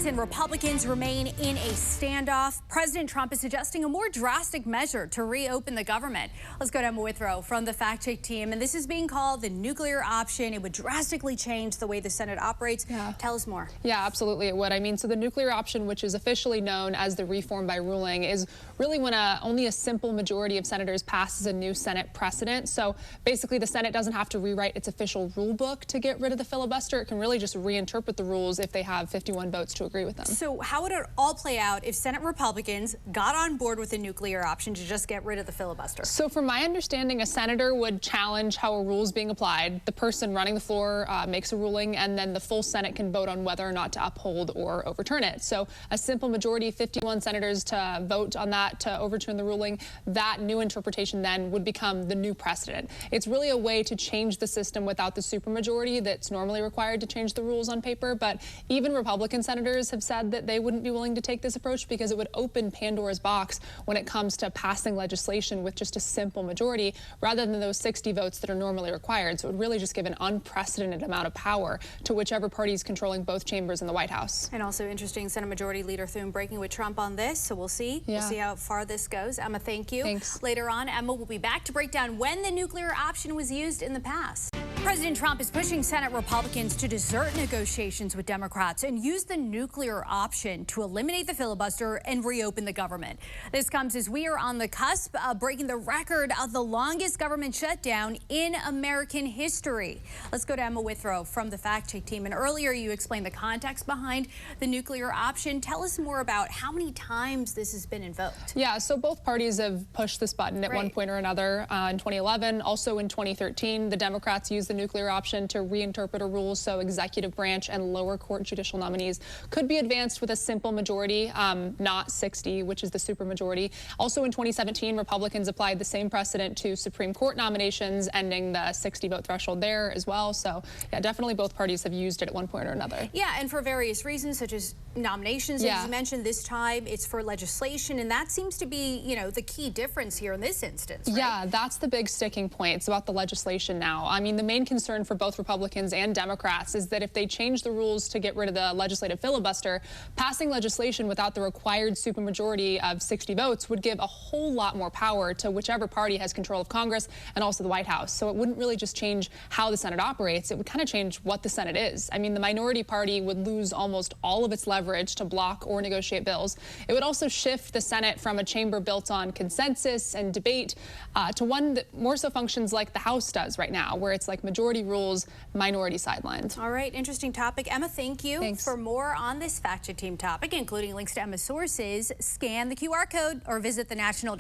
Democrats and Republicans remain in a standoff. President Trump is suggesting a more drastic measure to reopen the government. Let's go to Emma Withrow from the Fact Check team. And this is being called the nuclear option. It would drastically change the way the Senate operates. Yeah. Tell us more. Yeah, absolutely it would. I mean, so the nuclear option, which is officially known as the reform by ruling, is really when only a simple majority of senators passes a new Senate precedent. So basically the Senate doesn't have to rewrite its official rule book to get rid of the filibuster. It can really just reinterpret the rules if they have 51 votes to agree with them. So how would it all play out if Senate Republicans got on board with the nuclear option to just get rid of the filibuster? So from my understanding, a senator would challenge how a rule is being applied. The person running the floor makes a ruling, and then the full Senate can vote on whether or not to uphold or overturn it. So a simple majority, 51 senators to vote on that to overturn the ruling, that new interpretation then would become the new precedent. It's really a way to change the system without the supermajority that's normally required to change the rules on paper. But even Republican senators have said that they wouldn't be willing to take this approach because it would open Pandora's box when it comes to passing legislation with just a simple majority rather than those 60 votes that are normally required. So it would really just give an unprecedented amount of power to whichever party is controlling both chambers in the White House. And also interesting, Senate Majority Leader Thune breaking with Trump on this, so we'll see. Yeah. We'll see how far this goes. Emma, thank you. Thanks. Later on, Emma will be back to break down when the nuclear option was used in the past. President Trump is pushing Senate Republicans to desert negotiations with Democrats and use the nuclear option to eliminate the filibuster and reopen the government. This comes as we are on the cusp of breaking the record of the longest government shutdown in American history. Let's go to Emma Withrow from the Fact Check team. And earlier you explained the context behind the nuclear option. Tell us more about how many times this has been invoked. Yeah, so both parties have pushed this button at one point or another. In 2011, also in 2013, the Democrats used the nuclear option to reinterpret a rule so executive branch and lower court judicial nominees could be advanced with a simple majority, not 60, which is the supermajority. Also in 2017, Republicans applied the same precedent to Supreme Court nominations, ending the 60-vote threshold there as well. So yeah, definitely both parties have used it at one point or another. Yeah, and for various reasons, such as nominations, as you mentioned. This time it's for legislation, and that seems to be, you know, the key difference here in this instance, right? Yeah, that's the big sticking point. It's about the legislation now. I mean, the main concern for both Republicans and Democrats is that if they change the rules to get rid of the legislative filibuster, passing legislation without the required supermajority of 60 votes would give a whole lot more power to whichever party has control of Congress and also the White House. So it wouldn't really just change how the Senate operates. It would kind of change what the Senate is. I mean, the minority party would lose almost all of its leverage to block or negotiate bills. It would also shift the Senate from a chamber built on consensus and debate to one that more so functions like the House does right now, where it's like majority rules, minority sidelines. All right, interesting topic. Emma, thank you. Thanks. For more on this Fact Check team topic, including links to Emma's sources, scan the QR code or visit the National